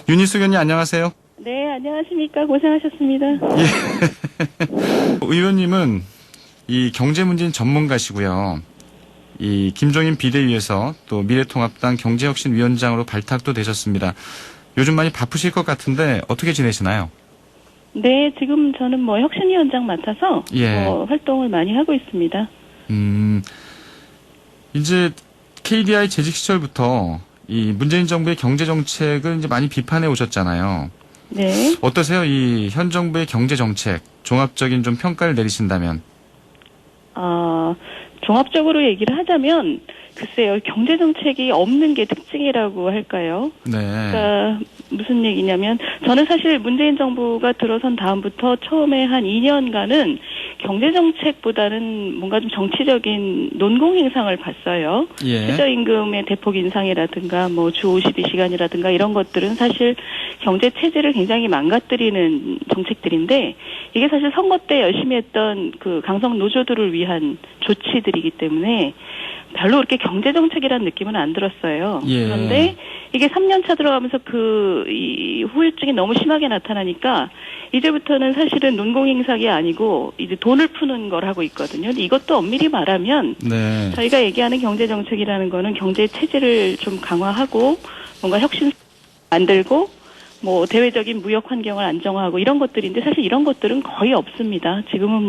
윤희숙 의원님 안녕하세요. 네, 안녕하십니까. 고생하셨습니다. 예. 의원님은 이 경제 문제인 전문가시고요. 이 김종인 비대위에서 또 미래통합당 경제혁신위원장으로 발탁도 되셨습니다. 요즘 많이 바쁘실 것 같은데 어떻게 지내시나요? 네, 지금 저는 혁신위원장 맡아서 예. 활동을 많이 하고 있습니다. 이제 KDI 재직 시절부터 이 문재인 정부의 경제 정책을 이제 많이 비판해 오셨잖아요. 네. 어떠세요? 이 현 정부의 경제 정책 종합적인 좀 평가를 내리신다면? 종합적으로 얘기를 하자면 글쎄요, 경제 정책이 없는 게 특징이라고 할까요? 네. 그러니까 무슨 얘기냐면 저는 사실 문재인 정부가 들어선 다음부터 처음에 한 2년간은 경제 정책보다는 뭔가 좀 정치적인 논공 행상을 봤어요. 예. 최저임금의 대폭 인상이라든가 주 52시간이라든가 이런 것들은 사실 경제 체제를 굉장히 망가뜨리는 정책들인데 이게 사실 선거 때 열심히 했던 그 강성 노조들을 위한 조치들이기 때문에 별로 그렇게 경제 정책이라는 느낌은 안 들었어요. 예. 그런데 이게 3년 차 들어가면서 이 후유증이 너무 심하게 나타나니까 이제부터는 사실은 논공행사가 아니고 이제 돈을 푸는 걸 하고 있거든요. 근데 이것도 엄밀히 말하면 네. 저희가 얘기하는 경제 정책이라는 거는 경제 체제를 좀 강화하고 뭔가 혁신 만들고 대외적인 무역 환경을 안정화하고 이런 것들인데 사실 이런 것들은 거의 없습니다. 지금은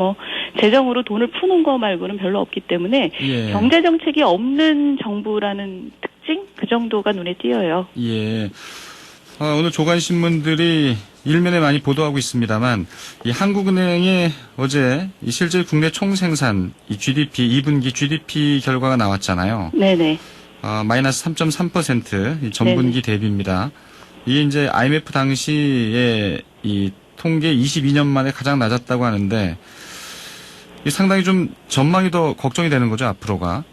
재정으로 돈을 푸는 거 말고는 별로 없기 때문에 예. 경제 정책이 없는 정부라는 특징? 그 정도가 눈에 띄어요. 예. 오늘 조간신문들이 일면에 많이 보도하고 있습니다만 이 한국은행의 어제 이 실질 국내 총생산 이 GDP 2분기 GDP 결과가 나왔잖아요. 네네. 마이너스 3.3% 이 전분기 대비입니다. 이게 이제 IMF 당시에 이 통계 22년 만에 가장 낮았다고 하는데 상당히 좀 전망이 더 걱정이 되는 거죠, 앞으로가.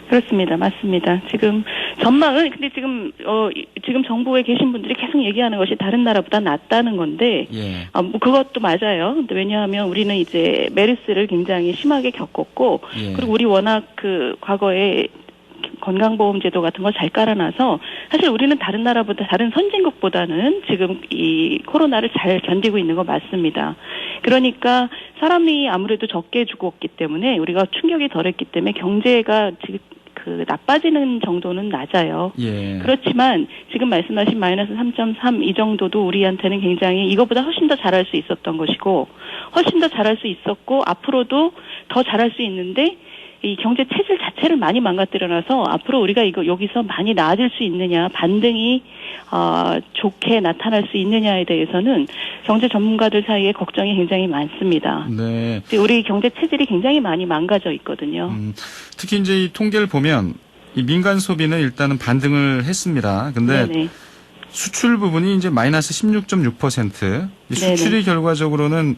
그렇습니다. 맞습니다. 지금 전망은 근데 지금 정부에 계신 분들이 계속 얘기하는 것이 다른 나라보다 낫다는 건데 예. 그것도 맞아요. 근데 왜냐하면 우리는 이제 메르스를 굉장히 심하게 겪었고 예. 그리고 우리 워낙 과거에 건강보험제도 같은 걸 잘 깔아놔서 사실 우리는 다른 나라보다 다른 선진국보다는 지금 이 코로나를 잘 견디고 있는 거 맞습니다. 그러니까 사람이 아무래도 적게 죽었기 때문에 우리가 충격이 덜했기 때문에 경제가 지금 나빠지는 정도는 낮아요. 예. 그렇지만 지금 말씀하신 마이너스 3.3 이 정도도 우리한테는 굉장히 이거보다 훨씬 더 잘할 수 있었던 것이고 훨씬 더 잘할 수 있었고 앞으로도 더 잘할 수 있는데 이 경제 체질 자체를 많이 망가뜨려놔서 앞으로 우리가 여기서 많이 나아질 수 있느냐, 반등이 좋게 나타날 수 있느냐에 대해서는 경제 전문가들 사이에 걱정이 굉장히 많습니다. 네. 우리 경제 체질이 굉장히 많이 망가져 있거든요. 특히 이제 이 통계를 보면 이 민간 소비는 일단은 반등을 했습니다. 근데 네네. 수출 부분이 이제 마이너스 16.6%. 이 수출이 네네. 결과적으로는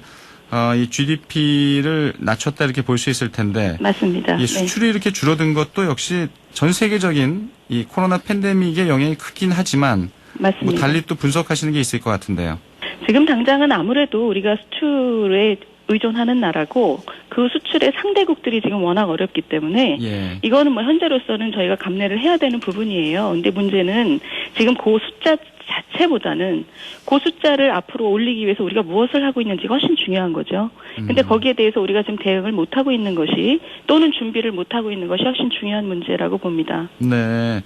이 GDP를 낮췄다 이렇게 볼 수 있을 텐데. 맞습니다. 이 수출이 이렇게 줄어든 것도 역시 전 세계적인 이 코로나 팬데믹의 영향이 크긴 하지만 맞습니다. 달리 또 분석하시는 게 있을 것 같은데요. 지금 당장은 아무래도 우리가 수출에 의존하는 나라고 그 수출의 상대국들이 지금 워낙 어렵기 때문에 예. 이거는 현재로서는 저희가 감내를 해야 되는 부분이에요. 근데 문제는 지금 그 숫자 자체보다는 그 숫자를 앞으로 올리기 위해서 우리가 무엇을 하고 있는지가 훨씬 중요한 거죠. 근데 거기에 대해서 우리가 지금 대응을 못하고 있는 것이 또는 준비를 못하고 있는 것이 훨씬 중요한 문제라고 봅니다. 네.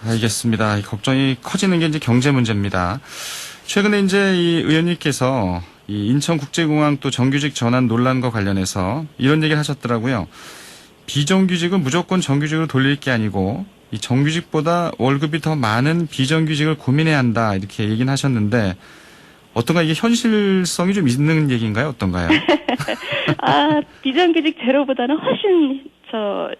알겠습니다. 걱정이 커지는 게 이제 경제 문제입니다. 최근에 이제 이 의원님께서 이 인천국제공항 또 정규직 전환 논란과 관련해서 이런 얘기를 하셨더라고요. 비정규직은 무조건 정규직으로 돌릴 게 아니고 이 정규직보다 월급이 더 많은 비정규직을 고민해야 한다 이렇게 얘기는 하셨는데 어떤가 이게 현실성이 좀 있는 얘기인가요? 어떤가요? 비정규직 제로보다는 훨씬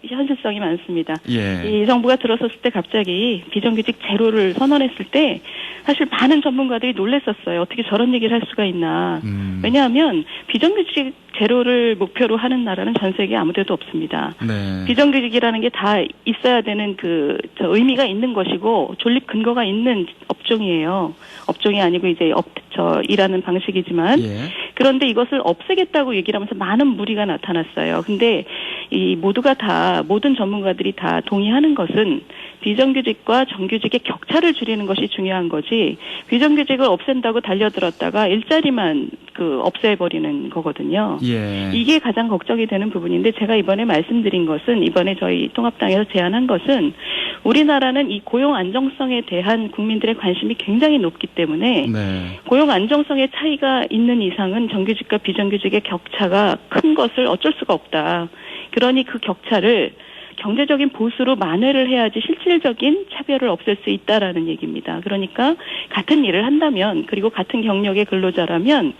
현실성이 많습니다. 예. 이 정부가 들어섰을 때 갑자기 비정규직 제로를 선언했을 때 사실 많은 전문가들이 놀랐었어요. 어떻게 저런 얘기를 할 수가 있나. 왜냐하면 비정규직 제로를 목표로 하는 나라는 전 세계에 아무 데도 없습니다. 네. 비정규직이라는 게 다 있어야 되는 의미가 있는 것이고 존립 근거가 있는 업종이에요. 업종이 아니고 이제 일하는 방식이지만 예. 그런데 이것을 없애겠다고 얘기를 하면서 많은 무리가 나타났어요. 근데 모든 전문가들이 다 동의하는 것은 비정규직과 정규직의 격차를 줄이는 것이 중요한 거지 비정규직을 없앤다고 달려들었다가 일자리만 없애버리는 거거든요. 예. 이게 가장 걱정이 되는 부분인데 제가 이번에 말씀드린 것은 이번에 저희 통합당에서 제안한 것은 우리나라는 이 고용 안정성에 대한 국민들의 관심이 굉장히 높기 때문에 네. 고용 안정성의 차이가 있는 이상은 정규직과 비정규직의 격차가 큰 것을 어쩔 수가 없다. 그러니 그 격차를 경제적인 보수로 만회를 해야지 실질적인 차별을 없앨 수 있다라는 얘기입니다. 그러니까 같은 일을 한다면 그리고 같은 경력의 근로자라면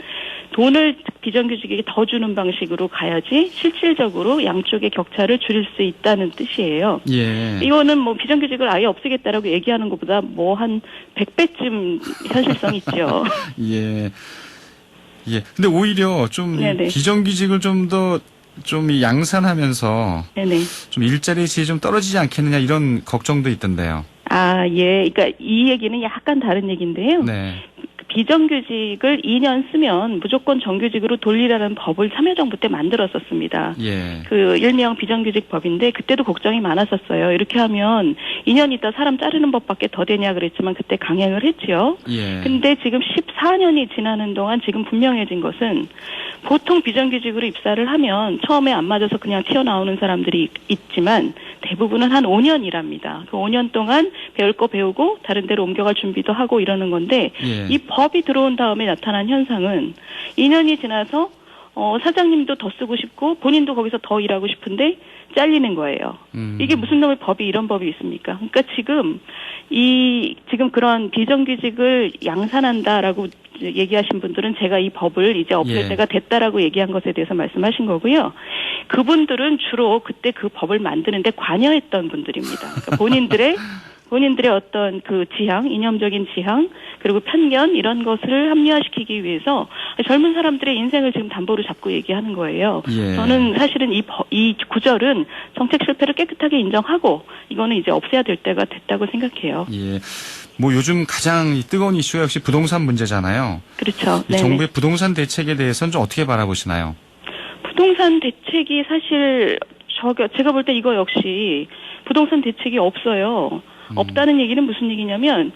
돈을 비정규직에게 더 주는 방식으로 가야지 실질적으로 양쪽의 격차를 줄일 수 있다는 뜻이에요. 예. 이거는 뭐 비정규직을 아예 없애겠다라고 얘기하는 것보다 뭐 한 100배쯤 현실성 있죠. 예. 예. 근데 오히려 좀 네네. 비정규직을 좀 양산하면서 네네. 좀 일자리 질이 좀 떨어지지 않겠느냐 이런 걱정도 있던데요. 아, 예. 그러니까 이 얘기는 약간 다른 얘기인데요. 네. 비정규직을 2년 쓰면 무조건 정규직으로 돌리라는 법을 참여정부 때 만들었었습니다. 예. 일명 비정규직 법인데 그때도 걱정이 많았었어요. 이렇게 하면 2년 있다 사람 자르는 법밖에 더 되냐 그랬지만 그때 강행을 했죠. 예. 근데 지금 14년이 지나는 동안 지금 분명해진 것은 보통 비정규직으로 입사를 하면 처음에 안 맞아서 그냥 튀어나오는 사람들이 있지만 대부분은 한 5년 일합니다. 그 5년 동안 배울 거 배우고 다른 데로 옮겨갈 준비도 하고 이러는 건데 예. 이 법이 들어온 다음에 나타난 현상은 2년이 지나서 사장님도 더 쓰고 싶고 본인도 거기서 더 일하고 싶은데 잘리는 거예요. 이게 무슨 놈의 법이 이런 법이 있습니까? 그러니까 지금 그런 비정규직을 양산한다라고 얘기하신 분들은 제가 이 법을 이제 없앨 예. 때가 됐다라고 얘기한 것에 대해서 말씀하신 거고요. 그분들은 주로 그때 그 법을 만드는데 관여했던 분들입니다. 그러니까 본인들의 어떤 그 지향, 이념적인 지향, 그리고 편견 이런 것을 합리화시키기 위해서 젊은 사람들의 인생을 지금 담보로 잡고 얘기하는 거예요. 예. 저는 사실은 이 구절은 정책 실패를 깨끗하게 인정하고 이거는 이제 없애야 될 때가 됐다고 생각해요. 예. 뭐 요즘 가장 뜨거운 이슈가 역시 부동산 문제잖아요. 그렇죠. 이 네네. 정부의 부동산 대책에 대해서는 좀 어떻게 바라보시나요? 부동산 대책이 사실 제가 볼 때 이거 역시 부동산 대책이 없어요. 없다는 얘기는 무슨 얘기냐면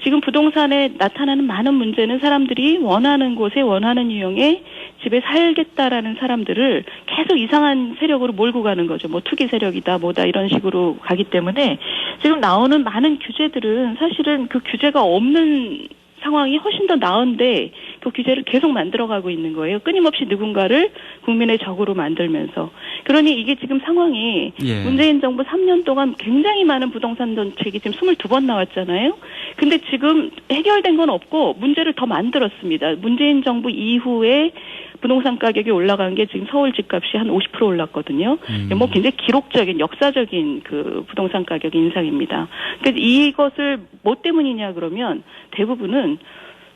지금 부동산에 나타나는 많은 문제는 사람들이 원하는 곳에 원하는 유형의 집에 살겠다라는 사람들을 계속 이상한 세력으로 몰고 가는 거죠. 뭐 투기 세력이다 뭐다 이런 식으로 가기 때문에 지금 나오는 많은 규제들은 사실은 그 규제가 없는 상황이 훨씬 더 나은데 그 규제를 계속 만들어가고 있는 거예요. 끊임없이 누군가를 국민의 적으로 만들면서. 그러니 이게 지금 상황이 예. 문재인 정부 3년 동안 굉장히 많은 부동산 정책이 지금 22번 나왔잖아요. 근데 지금 해결된 건 없고 문제를 더 만들었습니다. 문재인 정부 이후에 부동산 가격이 올라간 게 지금 서울 집값이 한 50% 올랐거든요. 뭐 굉장히 기록적인 역사적인 그 부동산 가격 인상입니다. 그래서 이것을 뭐 때문이냐 그러면 대부분은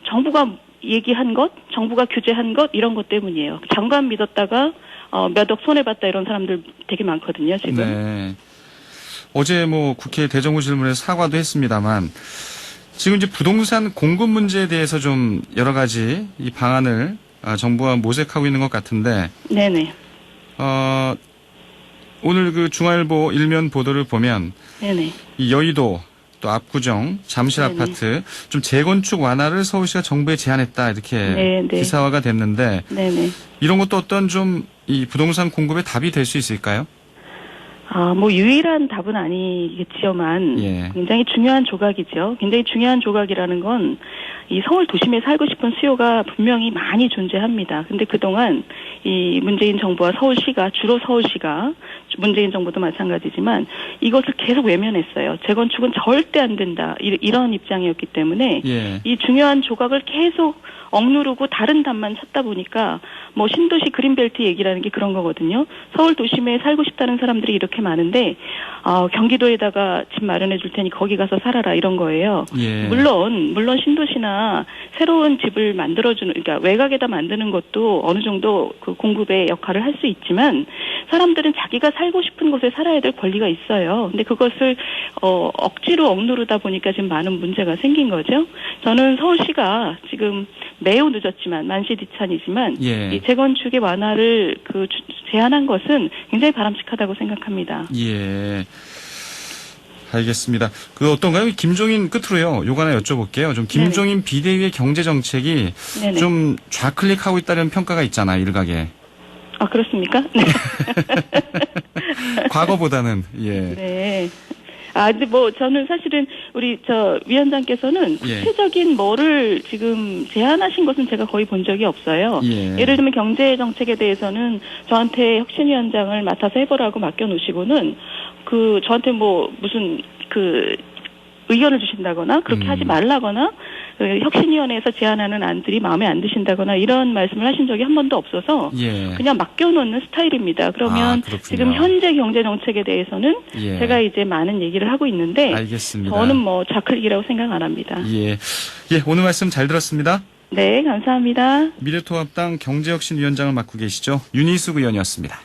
정부가 얘기한 것, 정부가 규제한 것 이런 것 때문이에요. 장관 믿었다가 몇 억 손해봤다 이런 사람들 되게 많거든요. 지금. 네. 어제 뭐 국회 대정부 질문에서 사과도 했습니다만 지금 이제 부동산 공급 문제에 대해서 좀 여러 가지 이 방안을 정부가 모색하고 있는 것 같은데, 네네. 오늘 그 중앙일보 일면 보도를 보면, 네네. 이 여의도, 또 압구정, 잠실 네네. 아파트, 좀 재건축 완화를 서울시가 정부에 제안했다, 이렇게 네네. 기사화가 됐는데, 네네. 이런 것도 어떤 좀 이 부동산 공급의 답이 될 수 있을까요? 뭐 유일한 답은 아니겠지만 예. 굉장히 중요한 조각이죠. 굉장히 중요한 조각이라는 건 이 서울 도심에 살고 싶은 수요가 분명히 많이 존재합니다. 근데 그동안 이 문재인 정부와 주로 서울시가 문재인 정부도 마찬가지지만 이것을 계속 외면했어요. 재건축은 절대 안 된다. 이런 입장이었기 때문에 예. 이 중요한 조각을 계속 억누르고 다른 답만 찾다 보니까 뭐 신도시 그린벨트 얘기라는 게 그런 거거든요. 서울 도심에 살고 싶다는 사람들이 이렇게 많은데 경기도에다가 집 마련해 줄 테니 거기 가서 살아라 이런 거예요. 예. 물론 신도시나 새로운 집을 만들어주는 그러니까 외곽에다 만드는 것도 어느 정도 그 공급의 역할을 할 수 있지만 사람들은 자기가 살고 싶은 곳에 살아야 될 권리가 있어요. 근데 그것을 억지로 억누르다 보니까 지금 많은 문제가 생긴 거죠. 저는 서울시가 지금 매우 늦었지만 만시지찬이지만 예. 이 재건축의 완화를 제안한 것은 굉장히 바람직하다고 생각합니다. 예. 알겠습니다. 그 어떤가요? 김종인 끝으로요. 요거 하나 여쭤볼게요. 좀 김종인 비대위의 경제 정책이 네네. 좀 좌클릭하고 있다는 평가가 있잖아요. 일각에. 아, 그렇습니까? 네. 과거보다는 예. 네. 아, 근데 뭐 저는 사실은 우리 위원장께서는 예. 구체적인 뭐를 지금 제안하신 것은 제가 거의 본 적이 없어요. 예. 예를 들면 경제 정책에 대해서는 저한테 혁신위원장을 맡아서 해보라고 맡겨놓으시고는 저한테 뭐 무슨 의견을 주신다거나 그렇게 하지 말라거나 혁신위원회에서 제안하는 안들이 마음에 안 드신다거나 이런 말씀을 하신 적이 한 번도 없어서 예. 그냥 맡겨놓는 스타일입니다. 그러면 그렇군요. 지금 현재 경제 정책에 대해서는 예. 제가 이제 많은 얘기를 하고 있는데 알겠습니다. 저는 뭐 좌클릭이라고 생각 안 합니다. 예. 예, 오늘 말씀 잘 들었습니다. 네, 감사합니다. 미래통합당 경제혁신위원장을 맡고 계시죠. 윤희숙 의원이었습니다.